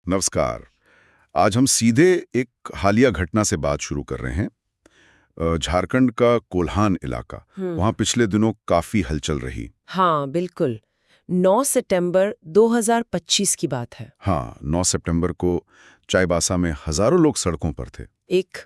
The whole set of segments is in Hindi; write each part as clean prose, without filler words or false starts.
नमस्कार। आज हम सीधे एक हालिया घटना से बात शुरू कर रहे हैं। झारखंड का कोल्हान इलाका, वहाँ पिछले दिनों काफी हलचल रही। हाँ बिल्कुल। 9 सितंबर 2025 की बात है। हाँ, 9 सितंबर को चाईबासा में हजारों लोग सड़कों पर थे। एक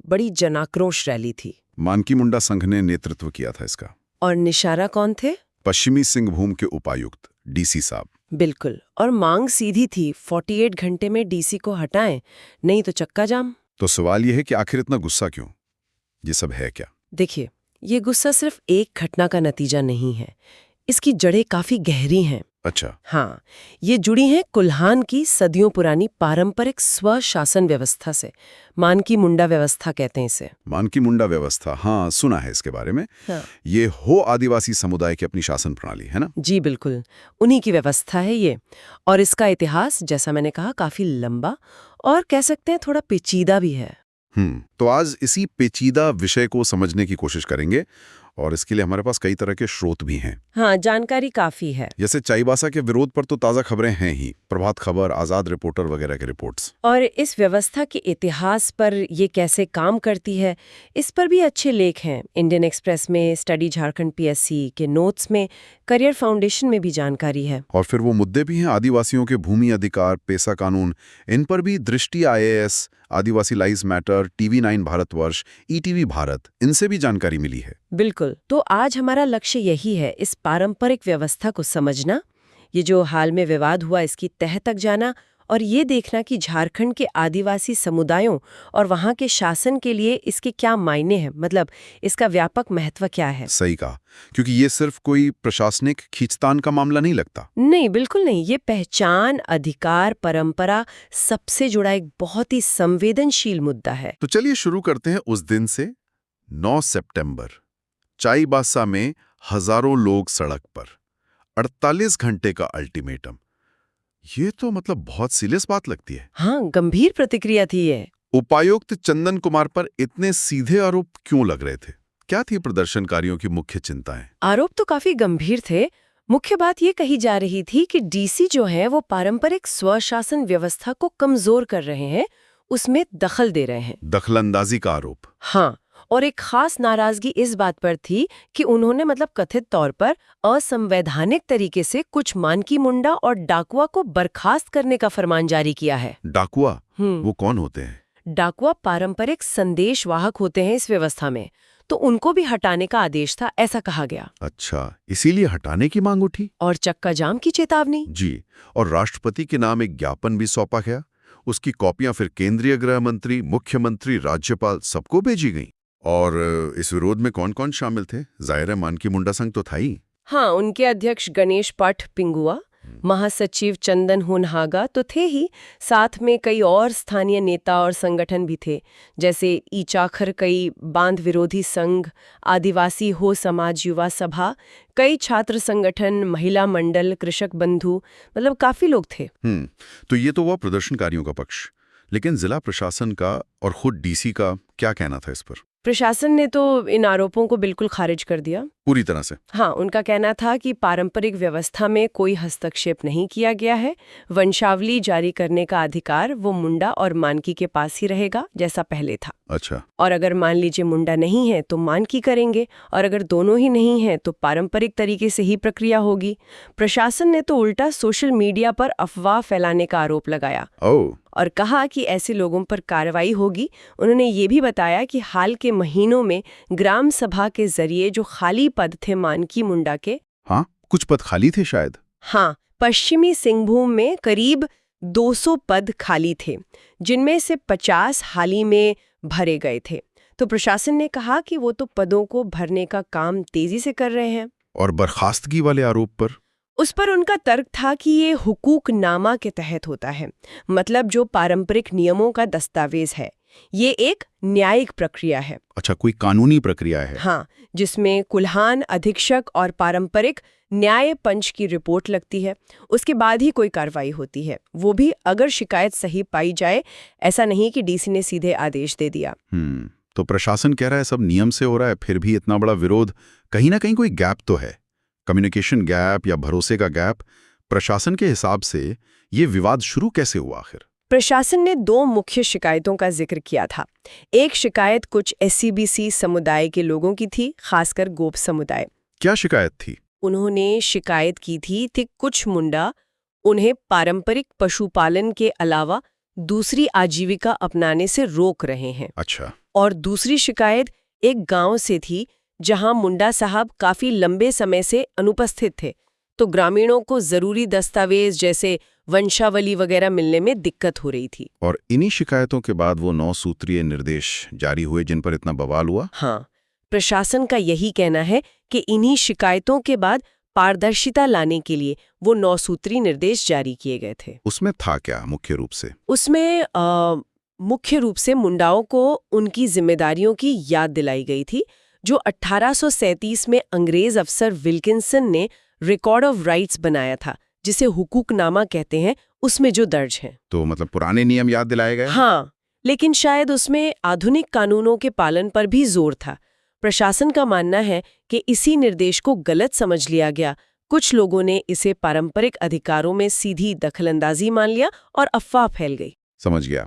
बड़ी जनाक्रोश रैली थी। मानकी मुंडा संघ ने नेतृत्व किया था इसका। और निशाना कौन थे? पश्चिमी सिंहभूम के उपायुक्त डीसी साहब। बिल्कुल। और मांग सीधी थी, 48 घंटे में डीसी को हटाएं, नहीं तो चक्का जाम। तो सवाल यह है कि आखिर इतना गुस्सा क्यों? ये सब है क्या? देखिए, ये गुस्सा सिर्फ एक घटना का नतीजा नहीं है, इसकी जड़ें काफी गहरी हैं। अच्छा। हाँ, ये जुड़ी हैं कुल्हान की सदियों पुरानी पारंपरिक स्वशासन व्यवस्था से। मानकी मुंडा व्यवस्था कहते हैं इसे। मानकी मुंडा व्यवस्था, हाँ सुना है इसके बारे में। हाँ। ये हो आदिवासी समुदाय की अपनी शासन प्रणाली है ना? जी बिल्कुल, उन्हीं की व्यवस्था है ये। और इसका इतिहास, जैसा मैंने कहा, काफी लंबा और कह सकते हैं थोड़ा पेचीदा भी है। तो आज इसी पेचीदा विषय को समझने की कोशिश करेंगे और इसके लिए हमारे पास कई तरह के स्रोत भी हैं। हाँ, जानकारी काफी है। जैसे चाईबासा के विरोध पर तो ताज़ा खबरें हैं ही, प्रभात खबर, आज़ाद रिपोर्टर वगैरह के रिपोर्ट्स। और इस व्यवस्था के इतिहास पर, ये कैसे काम करती है, इस पर भी अच्छे लेख हैं। इंडियन एक्सप्रेस में, स्टडी झारखंड पीएससी के नोट्स में, करियर फाउंडेशन में भी जानकारी है। और फिर वो मुद्दे भी हैं आदिवासियों के भूमि अधिकार, पेसा कानून, इन पर भी Drishti IAS, Adivasi lives matter, TV nine Bharatvarsh, ETV Bharat, इनसे भी जानकारी मिली है। बिल्कुल। तो आज हमारा लक्ष्य यही है, इस पारंपरिक व्यवस्था को समझना, ये जो हाल में विवाद हुआ इसकी तह तक जाना, और ये देखना कि झारखंड के आदिवासी समुदायों और वहाँ के शासन के लिए इसके क्या मायने हैं, मतलब इसका व्यापक महत्व क्या है। सही कहा, क्योंकि ये सिर्फ कोई प्रशासनिक खींचतान का मामला नहीं लगता। नहीं, बिल्कुल नहीं। ये पहचान, अधिकार, परंपरा, सबसे जुड़ा एक बहुत ही संवेदनशील मुद्दा है। तो चलिए शुरू करते हैं उस दिन से। 9 सितंबर, चाईबासा में हजारों लोग सड़क पर, 48 घंटे का अल्टीमेटम। ये तो मतलब बहुत सीरियस बात लगती है। हाँ, गंभीर प्रतिक्रिया थी ये। उपायुक्त चंदन कुमार पर इतने सीधे आरोप क्यों लग रहे थे? क्या थी प्रदर्शनकारियों की मुख्य चिंताएं? आरोप तो काफी गंभीर थे। मुख्य बात ये कही जा रही थी कि डीसी जो है वो पारंपरिक स्वशासन व्यवस्था को कमजोर कर रहे हैं, उसमें दखल दे रहे हैं। दखलंदाजी का आरोप। हाँ, और एक खास नाराजगी इस बात पर थी कि उन्होंने कथित तौर पर असंवैधानिक तरीके से कुछ मानकी मुंडा और डाकुआ को बर्खास्त करने का फरमान जारी किया है। डाकुआ? वो कौन होते हैं? डाकुआ पारंपरिक संदेश वाहक होते हैं इस व्यवस्था में, तो उनको भी हटाने का आदेश था, ऐसा कहा गया। अच्छा, इसीलिए हटाने की मांग उठी? और चक्का जाम की चेतावनी। जी, और राष्ट्रपति के नाम एक ज्ञापन भी सौंपा गया। उसकी कॉपियां फिर केंद्रीय गृह मंत्री, मुख्यमंत्री, राज्यपाल सबको भेजी गईं। और इस विरोध में कौन-कौन शामिल थे? जाहिर है मानकी मुंडा संघ तो था ही। हाँ, उनके अध्यक्ष गणेश पाठ पिंगुआ, महासचिव चंदन हुनहागा तो थे ही, साथ में कई और स्थानीय नेता और संगठन भी थे, जैसे ईचाखर कई बांध विरोधी संघ, आदिवासी हो समाज युवा सभा, कई छात्र संगठन, महिला मंडल, कृषक बंधु, काफी लोग थे। तो ये तो हुआ प्रदर्शनकारियों का पक्ष, लेकिन जिला प्रशासन का और खुद डीसी का क्या कहना था इस पर? प्रशासन ने तो इन आरोपों को बिल्कुल खारिज कर दिया, पूरी तरह से। हाँ, उनका कहना था कि पारंपरिक व्यवस्था में कोई हस्तक्षेप नहीं किया गया है। वंशावली जारी करने का अधिकार वो मुंडा और मानकी के पास ही रहेगा, जैसा पहले था। अच्छा। और अगर मान लीजिए मुंडा नहीं है तो मानकी करेंगे, और अगर दोनों ही नहीं है तो पारंपरिक तरीके से ही प्रक्रिया होगी। प्रशासन ने तो उल्टा सोशल मीडिया पर अफवाह फैलाने का आरोप लगाया और कहा कि ऐसे लोगों पर कार्रवाई होगी। उन्होंने ये भी बताया कि हाल के महीनों में ग्राम सभा के जरिए जो खाली पद थे मानकी मुंडा के, हाँ, कुछ पद खाली थे शायद। हाँ, पश्चिमी सिंहभूम में करीब 200 पद खाली थे, जिनमें से 50 हाल ही में भरे गए थे। तो प्रशासन ने कहा कि वो तो पदों को भरने का काम तेजी से कर रहे हैं। और बर्खास्तगी वाले आरोप पर? उस पर उनका तर्क था कि ये हुकूकनामा के तहत होता है, मतलब जो पारंपरिक नियमों का दस्तावेज है। ये एक न्यायिक प्रक्रिया है। अच्छा, कोई कानूनी प्रक्रिया है? हाँ, जिसमें कुल्हान अधीक्षक और पारंपरिक न्याय पंच की रिपोर्ट लगती है, उसके बाद ही कोई कार्रवाई होती है, वो भी अगर शिकायत सही पाई जाए। ऐसा नहीं कि डीसी ने सीधे आदेश दे दिया। तो प्रशासन कह रहा है सब नियम से हो रहा है, फिर भी इतना बड़ा विरोध, कहीं ना कहीं कोई गैप तो है, कम्युनिकेशन गैप या भरोसे का गैप। प्रशासन के हिसाब से ये विवाद शुरू कैसे हुआ आखिर? प्रशासन ने 2 मुख्य शिकायतों का जिक्र किया था। एक शिकायत कुछ SCBC समुदाय के लोगों की थी, खासकर गोप समुदाय। क्या शिकायत थी? उन्होंने शिकायत की थी कुछ मुंडा उन्हें पारंपरिक पशुपालन के अलावा दूसरी आजीविका अपनाने से रोक रहे हैं। अच्छा। और दूसरी शिकायत एक गांव से थी जहां मुंडा साहब काफी लंबे समय से अनुपस्थित थे, तो ग्रामीणों को जरूरी दस्तावेज जैसे वंशावली वगैरह मिलने में दिक्कत हो रही थी। और इन्हीं शिकायतों के बाद वो 9 सूत्रीय निर्देश जारी हुए जिन पर इतना बवाल हुआ? हाँ, प्रशासन का यही कहना है कि इन्हीं शिकायतों के बाद पारदर्शिता लाने के लिए वो 9 सूत्री निर्देश जारी किए गए थे। उसमें था क्या मुख्य रूप से? उसमें मुख्य रूप से मुंडाओं को उनकी जिम्मेदारियों की याद दिलाई गई थी, जो 1837 में अंग्रेज अफसर विल्किंसन ने रिकॉर्ड ऑफ राइट्स बनाया था, जिसे हुकूकनामा कहते हैं, उसमें जो दर्ज हैं। तो मतलब पुराने नियम याद दिलाए गए? हाँ, लेकिन शायद उसमें आधुनिक कानूनों के पालन पर भी जोर था। प्रशासन का मानना है कि इसी निर्देश को गलत समझ लिया गया। कुछ लोगों ने इसे पारंपरिक अधिकारों में सीधी दखलंदाजी मान लिया और अफवाह फैल गई। समझ गया।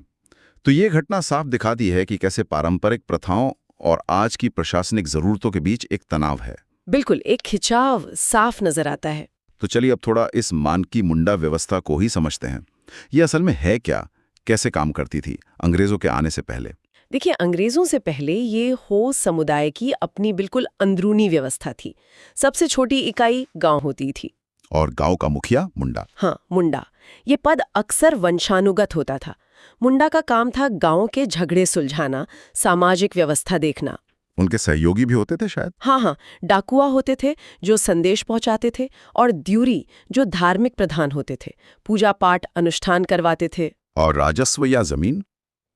तो ये घटना साफ दिखाती है कि कैसे पारंपरिक प्रथाओं और आज की प्रशासनिक जरूरतों के बीच एक तनाव है। बिल्कुल, एक खिंचाव साफ नजर आता है। तो चलिए अब थोड़ा इस मानकी मुंडा व्यवस्था को ही समझते हैं। ये असल में है क्या, कैसे काम करती थी अंग्रेजों के आने से पहले? देखिए, अंग्रेजों से पहले ये हो समुदाय की अपनी बिल्कुल अंदरूनी व्यवस्था थी। सबसे छोटी इकाई गांव होती थी। और गांव का मुखिया मुंडा? हाँ, मुंडा। ये पद अक्सर वंशानुगत होता था। मुंडा का काम था गांव के झगड़े सुलझाना, सामाजिक व्यवस्था देखना। उनके सहयोगी भी होते थे शायद? हाँ, डाकुआ होते थे जो संदेश पहुंचाते थे, और द्यूरी जो धार्मिक प्रधान होते थे, पूजा पाठ अनुष्ठान करवाते थे। और राजस्व या जमीन?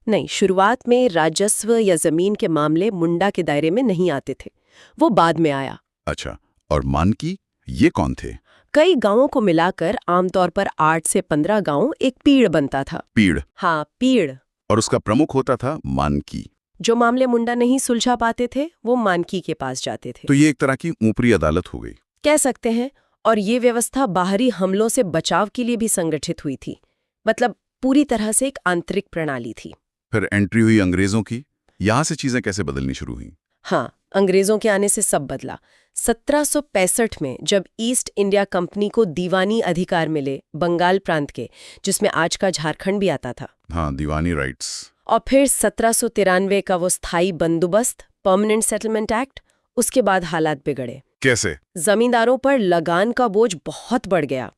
नहीं, शुरुआत में राजस्व या जमीन के मामले मुंडा के दायरे में नहीं आते थे, वो बाद में आया। अच्छा, और मानकी ये कौन थे? कई गांवों को मिलाकर आमतौर पर 8 से 15 गांव एक पीड़ बनता था। पीड़? हाँ, पीड़। और उसका प्रमुख होता था मानकी। जो मामले मुंडा नहीं सुलझा पाते थे वो मानकी के पास जाते थे। तो ये एक तरह की ऊपरी अदालत हो गई, कह सकते हैं। और ये व्यवस्था बाहरी हमलों से बचाव के लिए भी संगठित हुई थी, मतलब पूरी तरह से एक आंतरिक प्रणाली थी। फिर एंट्री हुई अंग्रेजों की। यहाँ से चीजें कैसे बदलनी शुरू हुई? हाँ, अंग्रेजों के आने से सब बदला। 1765 में जब ईस्ट इंडिया कंपनी को दीवानी अधिकार मिले बंगाल प्रांत के, जिसमें आज का झारखंड भी आता था। हाँ, दीवानी राइट्स। और फिर 1793 का वो स्थायी बंदोबस्त, परमानेंट सेटलमेंट एक्ट, उसके बाद हालात बिगड़े। कैसे? जमींदारों पर लगान का बोझ बहुत बढ़ गया,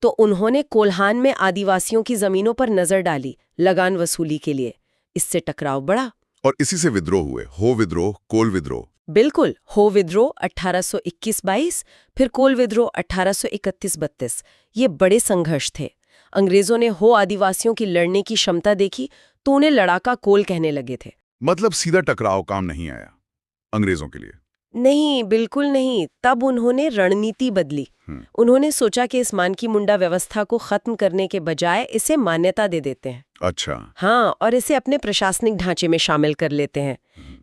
तो उन्होंने कोल्हान में आदिवासियों की जमीनों पर नजर डाली लगान वसूली के लिए। इससे टकराव बढ़ा और इसी से विद्रोह हुए। हो विद्रोह, कोल विद्रोह। बिल्कुल, हो विद्रोह 1821-22, फिर कोल विद्रोह 1831-32। ये बड़े संघर्ष थे। अंग्रेजों ने हो आदिवासियों की लड़ने की क्षमता देखी तो उन्हें लड़ाका कोल कहने लगे थे। मतलब सीधा टकराव काम नहीं आया अंग्रेजों के लिए? नहीं, बिल्कुल नहीं। तब उन्होंने रणनीति बदली। उन्होंने सोचा कि इस मानकी मुंडा व्यवस्था को खत्म करने के बजाय इसे मान्यता दे देते हैं। अच्छा। हाँ, और इसे अपने प्रशासनिक ढांचे में शामिल कर लेते हैं।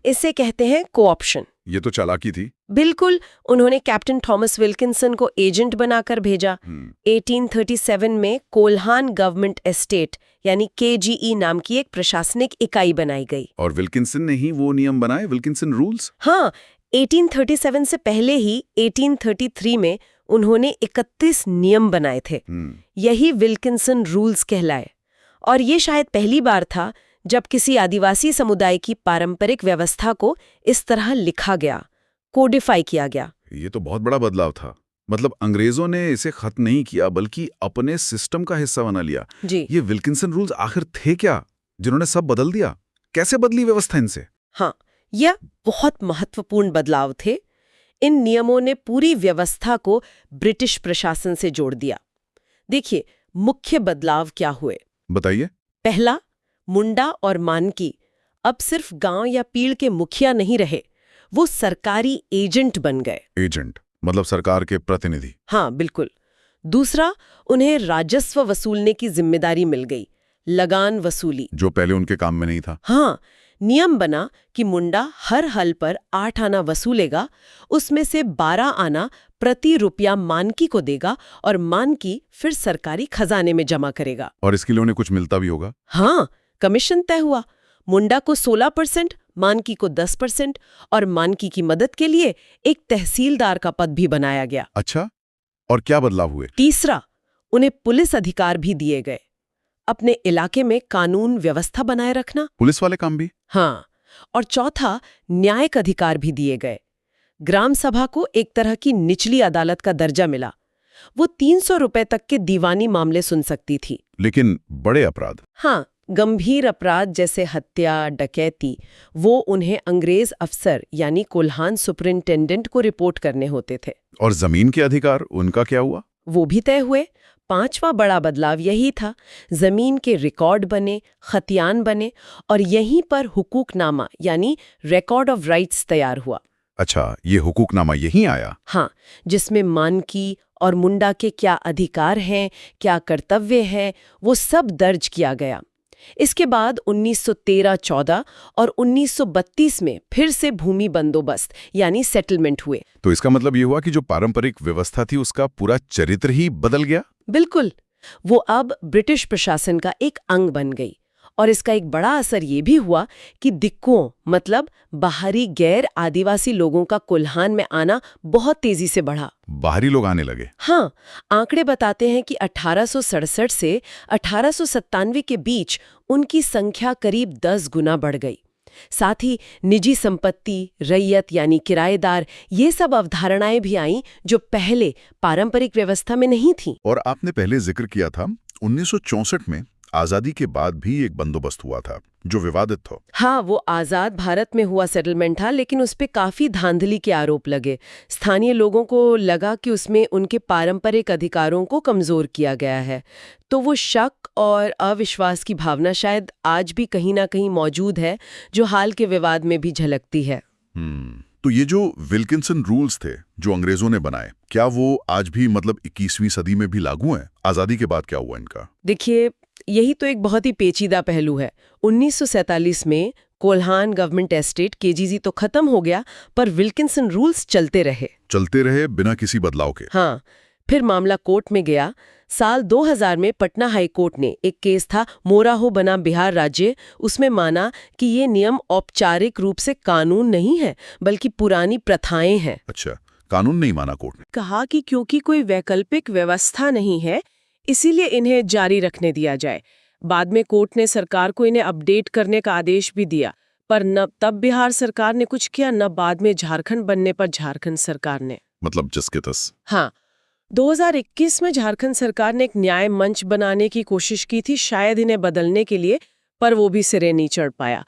इसे कहते हैं कोऑप्शन। ये तो चालाकी थी। बिल्कुल, उन्होंने कैप्टन थॉमस विल्किंसन को एजेंट बनाकर भेजा। 1837 में कोल्हान गवर्नमेंट एस्टेट यानी KGE नाम की एक प्रशासनिक इकाई बनाई गई। और विल्किंसन ने ही वो नियम बनाए, विल्किंसन रूल्स? हाँ, 1837 से पहले ही 1833 में उन्होंने 31 नियम बनाए थे। यही विल्किंसन रूल्स कहलाए। और ये शायद पहली बार था जब किसी आदिवासी समुदाय की पारंपरिक व्यवस्था को इस तरह लिखा गया, कोडिफाई किया गया। ये तो बहुत बड़ा बदलाव था। मतलब अंग्रेजों ने इसे खत्म नहीं किया बल्कि अपने सिस्टम का हिस्सा बना लिया। जी। ये विल्किंसन रूल्स आखिर थे क्या जिन्होंने सब बदल दिया? कैसे बदली व्यवस्था इनसे? हाँ, यह बहुत महत्वपूर्ण बदलाव थे। इन नियमों ने पूरी व्यवस्था को ब्रिटिश प्रशासन से जोड़ दिया। देखिए, मुख्य बदलाव क्या हुए? बताइए। पहला, मुंडा और मानकी अब सिर्फ गांव या पीड़ के मुखिया नहीं रहे, वो सरकारी एजेंट बन गए। एजेंट मतलब सरकार के प्रतिनिधि? हाँ, बिल्कुल। दूसरा, उन्हें राजस्व वसूलने की जिम्मेदारी मिल गई, लगान वसूली, जो पहले उनके काम में नहीं था। हाँ, नियम बना कि मुंडा हर हल पर 8 आना वसूलेगा, उसमें से 12 आना प्रति रुपया मानकी को देगा और मानकी फिर सरकारी खजाने में जमा करेगा। और इसके लिए उन्हें कुछ मिलता भी होगा? हाँ, कमीशन तय हुआ। मुंडा को 16%, मानकी को 10% और मानकी की मदद के लिए एक तहसीलदार का पद भी बनाया गया। अच्छा, और क्या बदलाव हुए? तीसरा, उन्हें पुलिस अधिकार भी दिए गए। अपने इलाके में कानून व्यवस्था बनाए रखना। पुलिस वाले काम भी? हाँ, और चौथा, न्यायिक अधिकार भी दिए गए। ग्राम सभा को एक तरह की निचली अदालत का दर्जा मिला। वो 300 रुपए तक के दीवानी मामले सुन सकती थी। लेकिन बड़े अपराध? हाँ, गंभीर अपराध जैसे हत्या, डकैती, वो उन्हें अंग्रेज अफसर यानी कोल्हान सुपरिंटेंडेंट को रिपोर्ट करने होते थे। और जमीन के अधिकार, उनका क्या हुआ? वो भी तय हुए। पांचवा बड़ा बदलाव यही था, जमीन के रिकॉर्ड बने, खतियान बने और यहीं पर हुकूकनामा यानी रिकॉर्ड ऑफ राइट्स तैयार हुआ। अच्छा, ये हुकूकनामा यहीं आया? हाँ, जिसमें मानकी और मुंडा के क्या अधिकार हैं, क्या कर्तव्य हैं, वो सब दर्ज किया गया। इसके बाद 1913-14 और 1932 में फिर से भूमि बंदोबस्त यानी सेटलमेंट हुए। तो इसका मतलब ये हुआ कि जो पारंपरिक व्यवस्था थी उसका पूरा चरित्र ही बदल गया? बिल्कुल, वो अब ब्रिटिश प्रशासन का एक अंग बन गई। और इसका एक बड़ा असर ये भी हुआ कि दिक्कुओं मतलब बाहरी गैर आदिवासी लोगों का कोल्हान में आना बहुत तेजी से बढ़ा। बाहरी लोग आने लगे? हाँ, आंकड़े बताते हैं कि 1867 से 1897 के बीच उनकी संख्या करीब 10 गुना बढ़ गई। साथ ही निजी संपत्ति, रैयत यानी किराएदार, ये सब अवधारणाएं भी आईं जो पहले पारंपरिक व्यवस्था में नहीं थीं। और आपने पहले जिक्र किया था 1964 में आजादी के बाद भी एक बंदोबस्त हुआ था जो विवादित था। हाँ, वो आजाद भारत में हुआ सेटलमेंट था, लेकिन उस पे काफी धांधली के आरोप लगे। स्थानीय लोगों को लगा कि उसमें उनके पारंपरिक अधिकारों को कमजोर किया गया है। तो वो शक और अविश्वास की भावना शायद आज भी कहीं ना कहीं मौजूद है, जो हाल के विवाद में भी झलकती है। तो ये जो विल्किंसन रूल्स थे जो अंग्रेजों ने बनाए, क्या वो आज भी मतलब 21वीं सदी में भी लागू हैं? आजादी के बाद क्या हुआ इनका? देखिए, यही तो एक बहुत ही पेचीदा पहलू है। 1947 में कोल्हान गवर्नमेंट एस्टेट केजीजी तो खत्म हो गया, पर विल्किंसन रूल्स चलते रहे बिना किसी बदलाव के। हाँ, फिर मामला कोर्ट में गया। साल 2000 में पटना हाई कोर्ट ने एक केस था मोरा हो बना बिहार राज्य, उसमें माना कि ये नियम औपचारिक रूप से कानून नहीं है बल्कि पुरानी प्रथाएं हैं। अच्छा, कानून नहीं माना कोर्ट ने? कहा कि क्योंकि कोई वैकल्पिक व्यवस्था नहीं है, इसीलिए इन्हें जारी रखने दिया जाए। बाद में कोर्ट ने सरकार को इन्हें अपडेट करने का आदेश भी दिया, पर न तब बिहार सरकार ने कुछ किया, न बाद में झारखंड बनने पर झारखंड सरकार ने। मतलब जिसके तस। हाँ, 2021 में झारखंड सरकार ने एक न्याय मंच बनाने की कोशिश की थी शायद इन्हें बदलने के लिए, पर वो भी सिरे नहीं चढ़ पाया।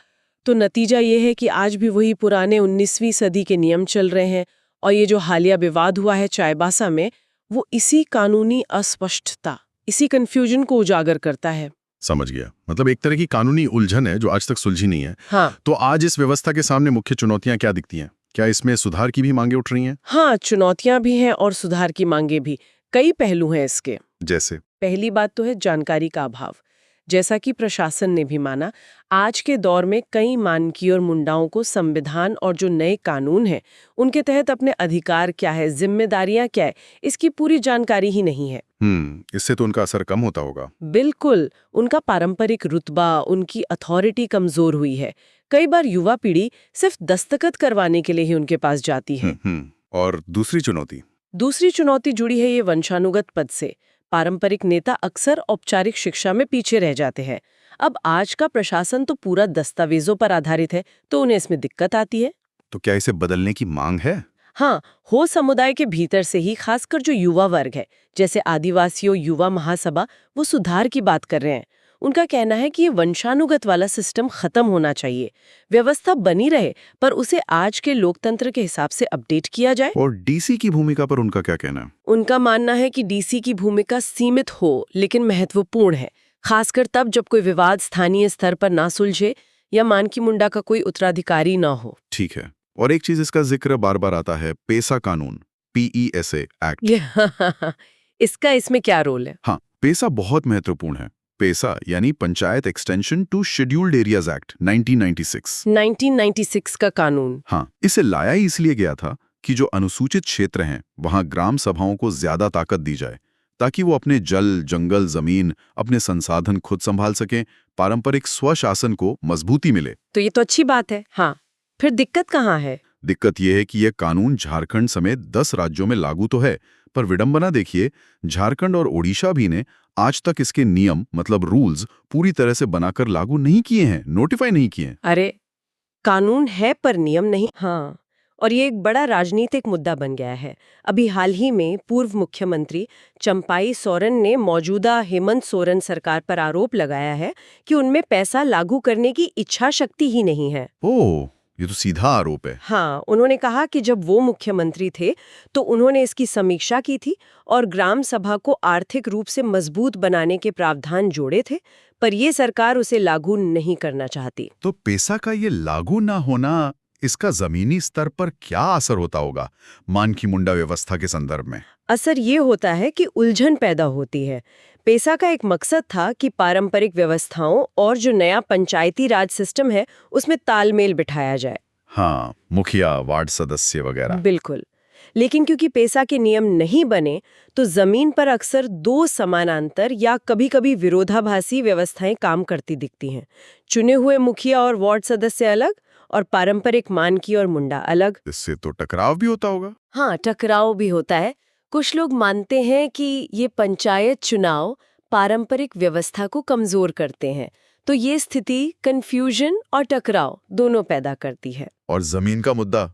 तो नतीजा ये है कि आज भी वही पुराने 19वीं सदी के नियम चल रहे हैं, और ये जो हालिया विवाद हुआ है चाईबासा में, वो इसी कानूनी अस्पष्टता, इसी कंफ्यूजन को उजागर करता है। समझ गया, मतलब एक तरह की कानूनी उलझन है जो आज तक सुलझी नहीं है। हाँ। तो आज इस व्यवस्था के सामने मुख्य चुनौतियां क्या दिखती हैं? क्या इसमें सुधार की भी मांगे उठ रही हैं? हाँ, चुनौतियां भी हैं और सुधार की मांगे भी। कई पहलू हैं इसके। जैसे? पहली बात तो है जानकारी का अभाव। जैसा कि प्रशासन ने भी माना, आज के दौर में कई मानकी और मुंडाओं को संविधान और जो नए कानून हैं उनके तहत अपने अधिकार क्या है, जिम्मेदारियां क्या है, इसकी पूरी जानकारी ही नहीं है। इससे तो उनका असर कम होता होगा। बिल्कुल, उनका पारंपरिक रुतबा, उनकी अथॉरिटी कमजोर हुई है। कई बार युवा पीढ़ी सिर्फ दस्तखत करवाने के लिए ही उनके पास जाती है। और दूसरी चुनौती जुड़ी है ये वंशानुगत पद से। पारंपरिक नेता अक्सर औपचारिक शिक्षा में पीछे रह जाते हैं। अब आज का प्रशासन तो पूरा दस्तावेजों पर आधारित है, तो उन्हें इसमें दिक्कत आती है। तो क्या इसे बदलने की मांग है? हाँ, हो समुदाय के भीतर से ही, खासकर जो युवा वर्ग है, जैसे आदिवासियों युवा महासभा, वो सुधार की बात कर रहे हैं। उनका कहना है कि ये वंशानुगत वाला सिस्टम खत्म होना चाहिए। व्यवस्था बनी रहे, पर उसे आज के लोकतंत्र के हिसाब से अपडेट किया जाए। और डीसी की भूमिका पर उनका क्या कहना है? उनका मानना है कि डीसी की भूमिका सीमित हो लेकिन महत्वपूर्ण है, खासकर तब जब कोई विवाद स्थानीय स्तर पर ना सुलझे या मानकी मुंडा का कोई उत्तराधिकारी ना हो। ठीक है। और एक चीज इसका जिक्र बार बार आता है, पेसा कानून, PESA एक्ट। इसका इसमें क्या रोल है? हाँ, पेसा बहुत महत्वपूर्ण है। पेसा यानी panchayat extension to scheduled areas act 1996। 1996 का कानून। हाँ, इसे लाया ही इसलिए गया था कि जो अनुसूचित क्षेत्र हैं वहां ग्राम सभाओं को ज्यादा ताकत दी जाए ताकि वो अपने जल, जंगल, जमीन, अपने संसाधन खुद संभाल सकें, पारंपरिक स्वशासन को मजबूती मिले। तो ये तो अच्छी बात है। हाँ, फिर दिक्कत कहाँ है? दिक्कत यह है कि यह कानून झारखंड समेत 10 राज्यों में लागू तो है, पर विडंबना देखिए, झारखंड और ओडिशा भी ने आज तक इसके नियम मतलब रूल्स पूरी तरह से बनाकर लागू नहीं किए हैं, नोटिफाई नहीं किए हैं। अरे, कानून है पर नियम नहीं। हाँ, और ये एक बड़ा राजनीतिक मुद्दा बन गया है। अभी हाल ही में पूर्व मुख्यमंत्री चंपाई सोरेन ने मौजूदा हेमंत सोरेन सरकार पर आरोप लगाया है कि उनमें पैसा लागू करने की इच्छा शक्ति ही नहीं है। ओह, ये तो सीधा आरोप है। हाँ, उन्होंने कहा कि जब वो मुख्यमंत्री थे तो उन्होंने इसकी समीक्षा की थी और ग्राम सभा को आर्थिक रूप से मजबूत बनाने के प्रावधान जोड़े थे, पर ये सरकार उसे लागू नहीं करना चाहती। तो पेसा का ये लागू ना होना, इसका जमीनी स्तर पर क्या असर होता होगा मानकी मुंडा व्यवस्था के संदर्भ में? असर ये होता है कि उलझन पैदा होती है। पेसा का एक मकसद था कि पारंपरिक व्यवस्थाओं और जो नया पंचायती राज सिस्टम है उसमें तालमेल बिठाया जाए। हाँ, मुखिया, वार्ड सदस्य वगैरह। बिल्कुल। लेकिन क्योंकि पेसा के नियम नहीं बने तो जमीन पर अक्सर दो समानांतर या कभी-कभी विरोधाभासी व्यवस्थाएं काम करती दिखती हैं। चुने हुए मुखिया और वार्ड सदस्य अलग और पारंपरिक मानकी और मुंडा अलग। इससे तो टकराव भी होता होगा। हाँ, टकराव भी होता है। कुछ लोग मानते हैं कि ये पंचायत चुनाव पारंपरिक व्यवस्था को कमजोर करते हैं, तो ये स्थिति कंफ्यूजन और टकराव दोनों पैदा करती है। और जमीन का मुद्दा,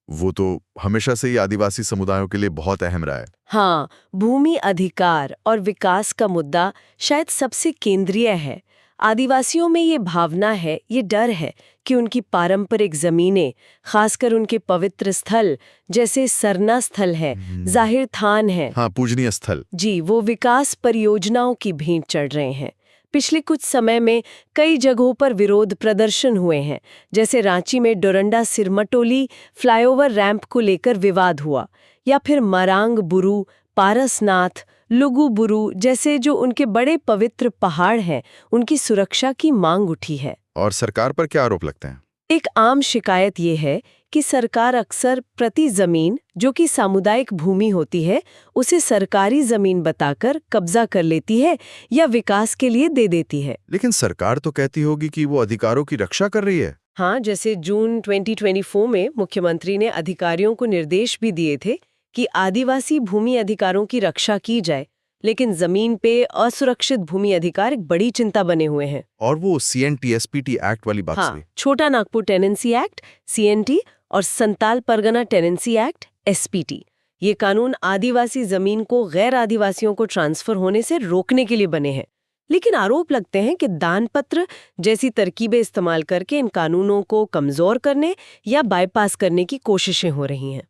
वो तो हमेशा से ही आदिवासी समुदायों के लिए बहुत अहम रहा है। हाँ, भूमि अधिकार और विकास का मुद्दा शायद सबसे केंद्रीय है। आदिवासियों में ये भावना है, ये डर है कि उनकी पारंपरिक जमीनें, खासकर उनके पवित्र स्थल जैसे सरना स्थल है, जाहिर थान है, हाँ, पूजनीय स्थल, जी, वो विकास परियोजनाओं की भेंट चढ़ रहे हैं। पिछले कुछ समय में कई जगहों पर विरोध प्रदर्शन हुए हैं, जैसे रांची में डोरंडा सिरमटोली फ्लाईओवर रैंप को लेकर विवाद हुआ, या फिर मरांग बुरू, पारसनाथ, लुगु बुरू जैसे जो उनके बड़े पवित्र पहाड़ हैं, उनकी सुरक्षा की मांग उठी है। और सरकार पर क्या आरोप लगते हैं? एक आम शिकायत ये है कि सरकार अक्सर प्रति जमीन जो कि सामुदायिक भूमि होती है उसे सरकारी जमीन बताकर कब्जा कर लेती है या विकास के लिए दे देती है। लेकिन सरकार तो कहती होगी कि वो अधिकारों की रक्षा कर रही है। हाँ, जैसे जून 2024 में मुख्यमंत्री ने अधिकारियों को निर्देश भी दिए थे कि आदिवासी भूमि अधिकारों की रक्षा की जाए, लेकिन जमीन पे असुरक्षित भूमि अधिकार एक बड़ी चिंता बने हुए हैं। और वो CNTSPT एक्ट वाली बात हाँ, छोटा नागपुर टेनेंसी एक्ट CNT और Santal Pargana tenancy act SPT, ये कानून आदिवासी जमीन को गैर आदिवासियों को ट्रांसफर होने से रोकने के लिए बने हैं। लेकिन आरोप लगते हैं कि दान पत्र जैसी तरकीबें इस्तेमाल करके इन कानूनों को कमजोर करने या बाईपास करने की कोशिशें हो रही हैं।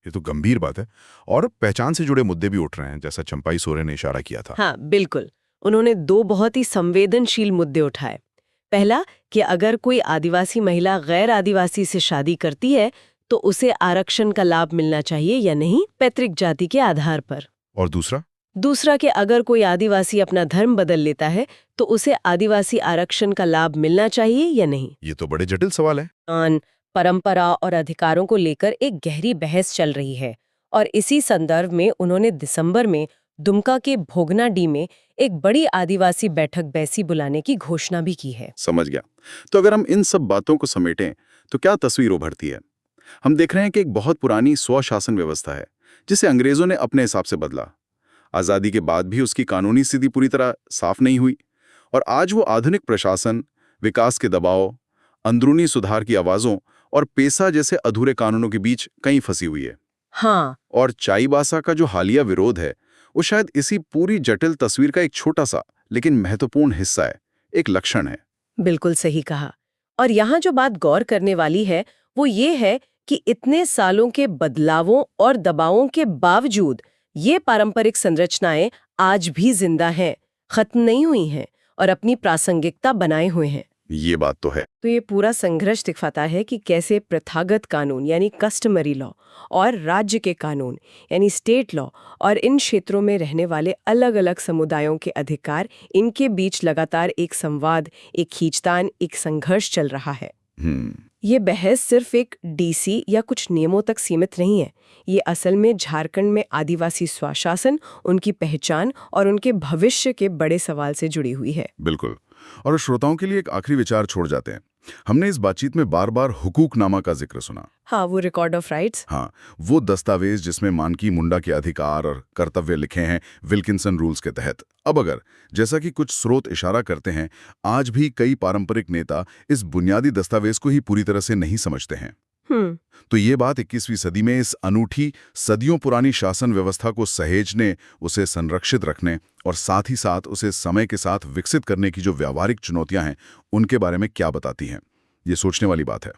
ये तो गंभीर बात है। और पहचान से जुड़े मुद्दे भी उठ रहे हैं, जैसा चंपाई सोरेन ने इशारा किया था। हाँ, बिल्कुल। उन्होंने दो बहुत ही संवेदनशील मुद्दे उठाए। पहला कि अगर कोई आदिवासी महिला गैर आदिवासी से शादी करती है तो उसे आरक्षण का लाभ मिलना चाहिए या नहीं, पैतृक जाति के आधार पर। और दूसरा कि अगर कोई आदिवासी अपना धर्म बदल लेता है तो उसे आदिवासी आरक्षण का लाभ मिलना चाहिए या नहीं। ये तो बड़े जटिल सवाल है। परंपरा और अधिकारों को लेकर एक गहरी बहस चल रही है और इसी संदर्भ में उन्होंने दिसंबर में दुमका के भोगनाडी में एक बड़ी आदिवासी बैठक बैसी बुलाने की घोषणा भी की है। समझ गया। तो अगर हम इन सब बातों को समेटें तो क्या तस्वीर उभरती है? हम देख रहे हैं कि एक बहुत पुरानी स्वशासन व्यवस्था है जिसे अंग्रेजों ने अपने हिसाब से बदला। आज़ादी के बाद भी उसकी कानूनी स्थिति पूरी तरह साफ नहीं हुई और आज वो आधुनिक प्रशासन, विकास के दबाव, अंदरूनी सुधार की आवाज़ों और पेसा जैसे अधूरे कानूनों के बीच कहीं फंसी हुई है। हाँ, और चाईबासा का जो हालिया विरोध है वो शायद इसी पूरी जटिल तस्वीर का एक छोटा सा लेकिन महत्वपूर्ण हिस्सा है, एक लक्षण है। बिल्कुल सही कहा। और यहाँ जो बात गौर करने वाली है वो ये है कि इतने सालों के बदलावों और दबावों के बावजूद ये पारंपरिक संरचनाएं आज भी जिंदा हैं, खत्म नहीं हुई हैं और अपनी प्रासंगिकता बनाए हुए हैं। ये बात तो है। तो ये पूरा संघर्ष दिखाता है कि कैसे प्रथागत कानून यानी कस्टमरी लॉ और राज्य के कानून यानी स्टेट लॉ और इन क्षेत्रों में रहने वाले अलग-अलग समुदायों के अधिकार, इनके बीच लगातार एक संवाद, एक खींचतान, एक संघर्ष चल रहा है। ये बहस सिर्फ एक डीसी या कुछ नियमों तक सीमित नहीं है। ये असल में झारखंड में आदिवासी स्वशासन, उनकी पहचान और उनके भविष्य के बड़े सवाल से जुड़ी हुई है। बिल्कुल। और श्रोताओं के लिए एक आखिरी विचार छोड़ जाते हैं। हमने इस बातचीत में बार बार हुकूकनामा का जिक्र सुना। हाँ, वो रिकॉर्ड ऑफ राइट्स। हाँ, वो दस्तावेज जिसमें मानकी मुंडा के अधिकार और कर्तव्य लिखे हैं विल्किंसन रूल्स के तहत। अब अगर, जैसा कि कुछ स्रोत इशारा करते हैं, आज भी कई पारंपरिक नेता इस बुनियादी दस्तावेज को ही पूरी तरह से नहीं समझते हैं, तो ये बात 21वीं सदी में इस अनूठी, सदियों पुरानी शासन व्यवस्था को सहेजने, उसे संरक्षित रखने और साथ ही साथ उसे समय के साथ विकसित करने की जो व्यावहारिक चुनौतियां हैं, उनके बारे में क्या बताती हैं? ये सोचने वाली बात है।